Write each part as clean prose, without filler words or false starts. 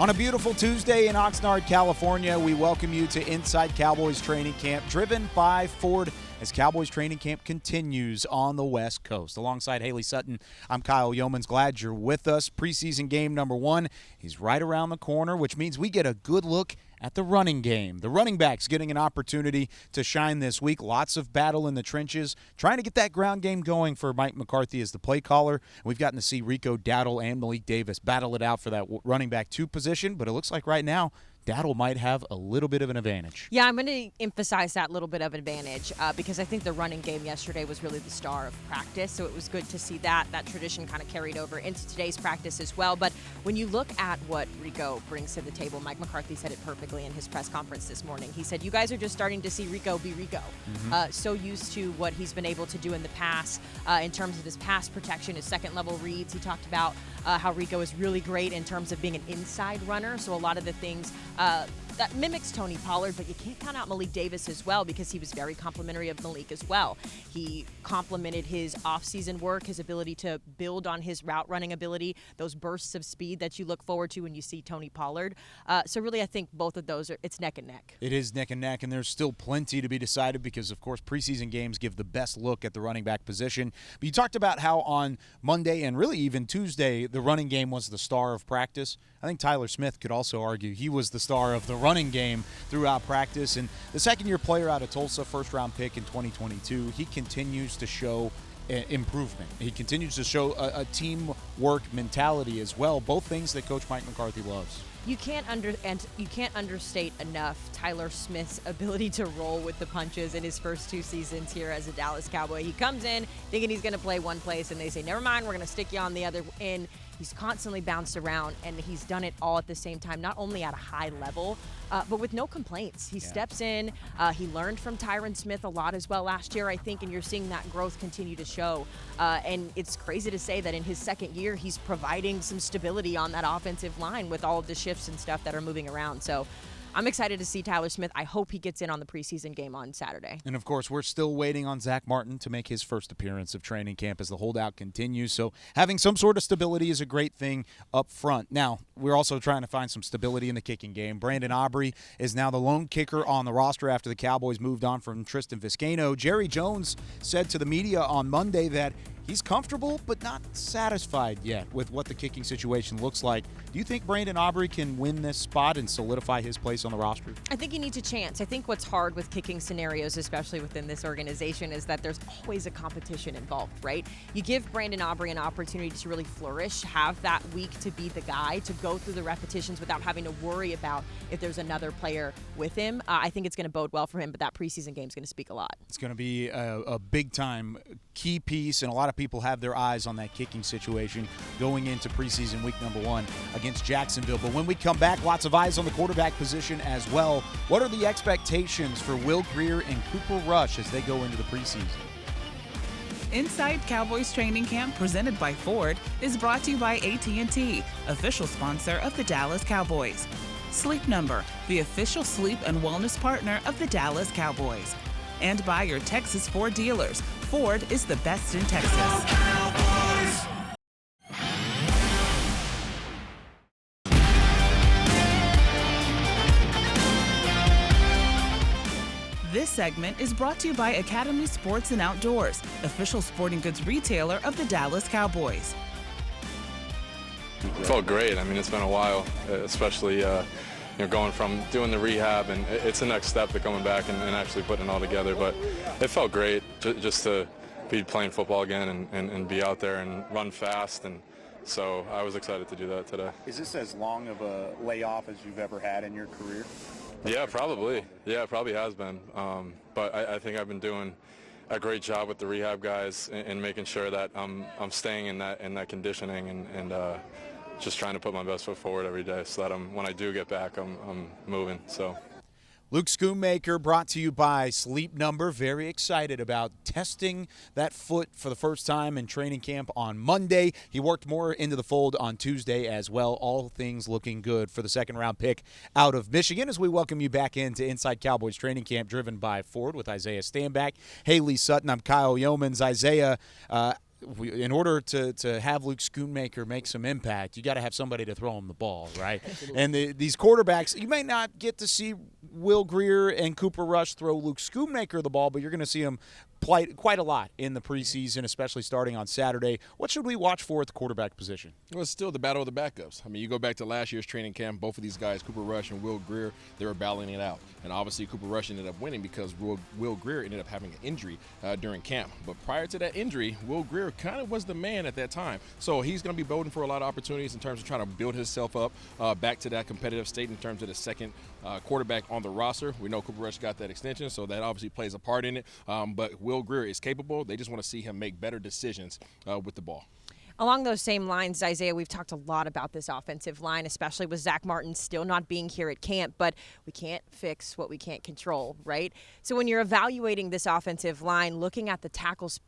On a beautiful Tuesday in Oxnard, California, we welcome you to Inside Cowboys Training Camp, driven by Ford, as Cowboys Training Camp continues on the West Coast. Alongside Hailey Sutton, I'm Kyle Youmans. Glad you're with us. Preseason game number 1 is right around the corner, which means we get a good look at the running game. The running backs getting an opportunity to shine this week. Lots of battle in the trenches, trying to get that ground game going for Mike McCarthy as the play caller. We've gotten to see Rico Dowdle and Malik Davis battle it out for that running back 2 position, but it looks like right now Dowdle might have a little bit of an advantage. Yeah, I'm going to emphasize that little bit of advantage because I think the running game yesterday was really the star of practice, so it was good to see that tradition kind of carried over into today's practice as well. But when you look at what Rico brings to the table, Mike McCarthy said it perfectly in his press conference this morning. He said, you guys are just starting to see Rico be Rico. So used to what he's been able to do in the past in terms of his pass protection, his second-level reads. He talked about how Rico is really great in terms of being an inside runner, so a lot of the things that mimics Tony Pollard, but you can't count out Malik Davis as well because he was very complimentary of Malik as well. He complimented his offseason work, his ability to build on his route running ability, those bursts of speed that you look forward to when you see Tony Pollard. So really, I think both of those it's neck and neck. It is neck and neck, and there's still plenty to be decided because, of course, preseason games give the best look at the running back position. But you talked about how on Monday and really even Tuesday, the running game was the star of practice. I think Tyler Smith could also argue he was the star of the running game throughout practice. And the second-year player out of Tulsa, first-round pick in 2022, he continues to show improvement. He continues to show a teamwork mentality as well, both things that Coach Mike McCarthy loves. You can't understate enough Tyler Smith's ability to roll with the punches in his first 2 seasons here as a Dallas Cowboy. He comes in thinking he's going to play one place, and they say, never mind, we're going to stick you on the other end. He's constantly bounced around, and he's done it all at the same time, not only at a high level, but with no complaints. He steps in. He learned from Tyron Smith a lot as well last year, I think, and you're seeing that growth continue to show. And it's crazy to say that in his second year, he's providing some stability on that offensive line with all of the shifts and stuff that are moving around. So I'm excited to see Tyler Smith. I hope he gets in on the preseason game on Saturday. And, of course, we're still waiting on Zach Martin to make his first appearance of training camp as the holdout continues. So having some sort of stability is a great thing up front. Now, we're also trying to find some stability in the kicking game. Brandon Aubrey is now the lone kicker on the roster after the Cowboys moved on from Tristan Vizcaino. Jerry Jones said to the media on Monday that he's comfortable but not satisfied yet with what the kicking situation looks like. Do you think Brandon Aubrey can win this spot and solidify his place on the roster? I think he needs a chance. I think what's hard with kicking scenarios, especially within this organization, is that there's always a competition involved, right? You give Brandon Aubrey an opportunity to really flourish, have that week to be the guy, to go through the repetitions without having to worry about if there's another player with him. I think it's going to bode well for him, but that preseason game is going to speak a lot. It's going to be a big-time key piece, and a lot of people have their eyes on that kicking situation going into preseason week number 1 against Jacksonville. But when we come back, lots of eyes on the quarterback position as well. What are the expectations for Will Grier and Cooper Rush as they go into the preseason? Inside Cowboys Training Camp, presented by Ford, is brought to you by AT&T, official sponsor of the Dallas Cowboys. Sleep Number, the official sleep and wellness partner of the Dallas Cowboys. And by your Texas Ford dealers. Ford is the best in Texas. Go Cowboys! This segment is brought to you by Academy Sports and Outdoors, official sporting goods retailer of the Dallas Cowboys. It felt great. I mean, it's been a while, especially going from doing the rehab, and it's the next step to coming back and actually putting it all together. But it felt great just to be playing football again and be out there and run fast. And so I was excited to do that today. Is this as long of a layoff as you've ever had in your career? Yeah, probably. Yeah, it probably has been. But I think I've been doing a great job with the rehab guys and making sure that I'm staying in that conditioning and just trying to put my best foot forward every day so that when I do get back, I'm moving. So. Luke Schoonmaker, brought to you by Sleep Number. Very excited about testing that foot for the first time in training camp on Monday. He worked more into the fold on Tuesday as well. All things looking good for the second-round pick out of Michigan as we welcome you back into Inside Cowboys Training Camp, driven by Ford with Isaiah Stanback, Hailey Sutton. I'm Kyle Youmans. Isaiah, in order to have Luke Schoonmaker make some impact, you got to have somebody to throw him the ball, right? And these quarterbacks, you may not get to see Will Grier and Cooper Rush throw Luke Schoonmaker the ball, but you're going to see him play quite a lot in the preseason, especially starting on Saturday. What should we watch for at the quarterback position? Well, it's still the battle of the backups. I mean, you go back to last year's training camp, both of these guys, Cooper Rush and Will Grier, they were battling it out. And obviously Cooper Rush ended up winning because Will Grier ended up having an injury during camp. But prior to that injury, Will Grier kind of was the man at that time. So he's going to be building for a lot of opportunities in terms of trying to build himself up back to that competitive state in terms of the second quarterback on the roster. We know Cooper Rush got that extension, so that obviously plays a part in it. But Will Grier is capable. They just want to see him make better decisions with the ball. Along those same lines, Isaiah, we've talked a lot about this offensive line, especially with Zach Martin still not being here at camp, but we can't fix what we can't control, right? So when you're evaluating this offensive line, looking at the tackles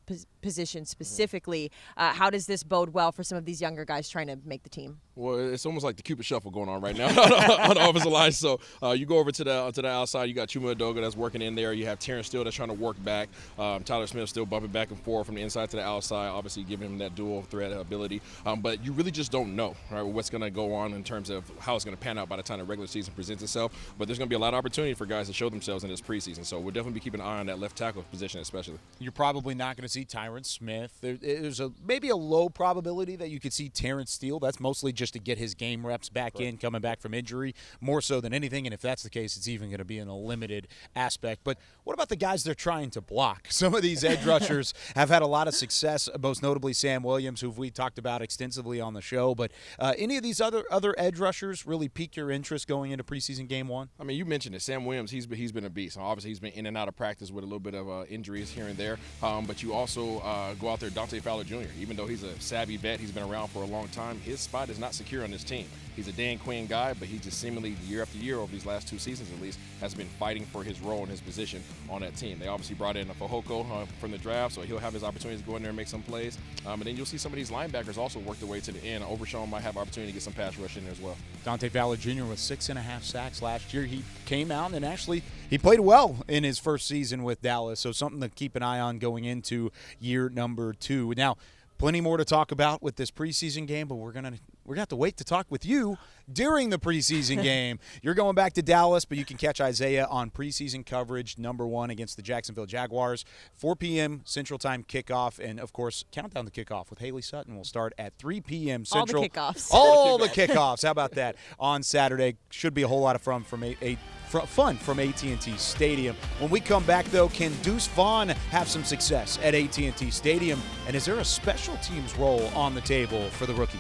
position specifically, how does this bode well for some of these younger guys trying to make the team? Well, it's almost like the Cupid Shuffle going on right now on the offensive line. So you go over to the outside, you got Chuma Edoga that's working in there. You have Terrence Steele that's trying to work back. Tyler Smith still bumping back and forth from the inside to the outside, obviously giving him that dual threat ability. But you really just don't know, right, what's going to go on in terms of how it's going to pan out by the time the regular season presents itself. But there's going to be a lot of opportunity for guys to show themselves in this preseason. So we'll definitely be keeping an eye on that left tackle position especially. You're probably not going to see Tyron Smith. There's maybe a low probability that you could see Terrence Steele. That's mostly just to get his game reps back in, coming back from injury, more so than anything. And if that's the case, it's even going to be in a limited aspect. But what about the guys they're trying to block? Some of these edge rushers have had a lot of success, most notably Sam Williams, who we talked about extensively on the show. But any of these other edge rushers really pique your interest going into preseason game one? I mean, you mentioned it. Sam Williams, he's been a beast. Obviously, he's been in and out of practice with a little bit of injuries here and there. But you also go out there, Dante Fowler Jr., even though he's a savvy vet, he's been around for a long time, his spot is not secure on this team. He's a Dan Quinn guy, but he just seemingly year after year over these last 2 seasons at least has been fighting for his role and his position on that team. They obviously brought in a Fahoko from the draft, so he'll have his opportunities to go in there and make some plays. And then you'll see some of these linebackers also work their way to the end. Overshawn might have opportunity to get some pass rush in there as well. Dante Fowler Jr. with 6.5 sacks last year. He came out and actually he played well in his first season with Dallas, so something to keep an eye on going into year number 2. Now, plenty more to talk about with this preseason game, but we're gonna have to wait to talk with you during the preseason game. You're going back to Dallas, but you can catch Isaiah on preseason coverage number 1 against the Jacksonville Jaguars, 4 p.m. Central Time kickoff, and of course, countdown the kickoff with Hailey Sutton will start at 3 p.m. Central. All the kickoffs. All the kickoffs. How about that? On Saturday, should be a whole lot of fun from AT&T Stadium. When we come back, though, can Deuce Vaughn have some success at AT&T Stadium? And is there a special teams role on the table for the rookie?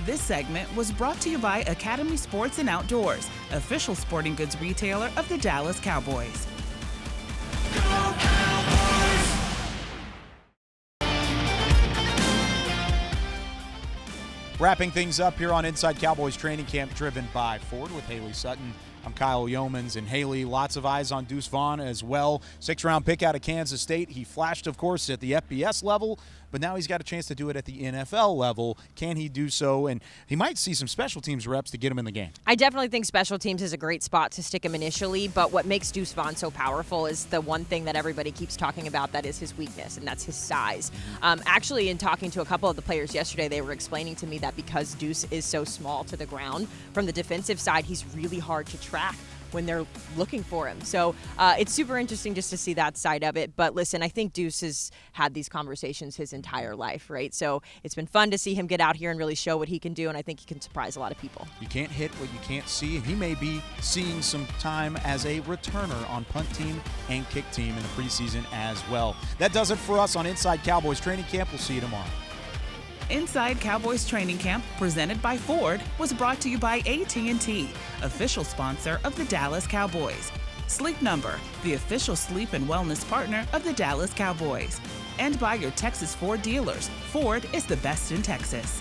This segment was brought to you by Academy Sports and Outdoors, official sporting goods retailer of the Dallas Cowboys. Go Cowboys! Wrapping things up here on Inside Cowboys Training Camp, driven by Ford with Hailey Sutton. I'm Kyle Youmans, and Hailey, lots of eyes on Deuce Vaughn as well. 6th-round pick out of Kansas State. He flashed, of course, at the FBS level, but now he's got a chance to do it at the NFL level. Can he do so? And he might see some special teams reps to get him in the game. I definitely think special teams is a great spot to stick him initially, but what makes Deuce Vaughn so powerful is the one thing that everybody keeps talking about, that is his weakness, and that's his size. Actually, in talking to a couple of the players yesterday, they were explaining to me that because Deuce is so small to the ground, from the defensive side, he's really hard to track when they're looking for him. So it's super interesting just to see that side of it. But listen, I think Deuce has had these conversations his entire life, right? So it's been fun to see him get out here and really show what he can do, and I think he can surprise a lot of people. You can't hit what you can't see, and he may be seeing some time as a returner on punt team and kick team in the preseason as well. That does it for us on Inside Cowboys Training Camp. We'll see you tomorrow. Inside Cowboys Training Camp, presented by Ford, was brought to you by AT&T, official sponsor of the Dallas Cowboys. Sleep Number, the official sleep and wellness partner of the Dallas Cowboys. And by your Texas Ford dealers. Ford is the best in Texas.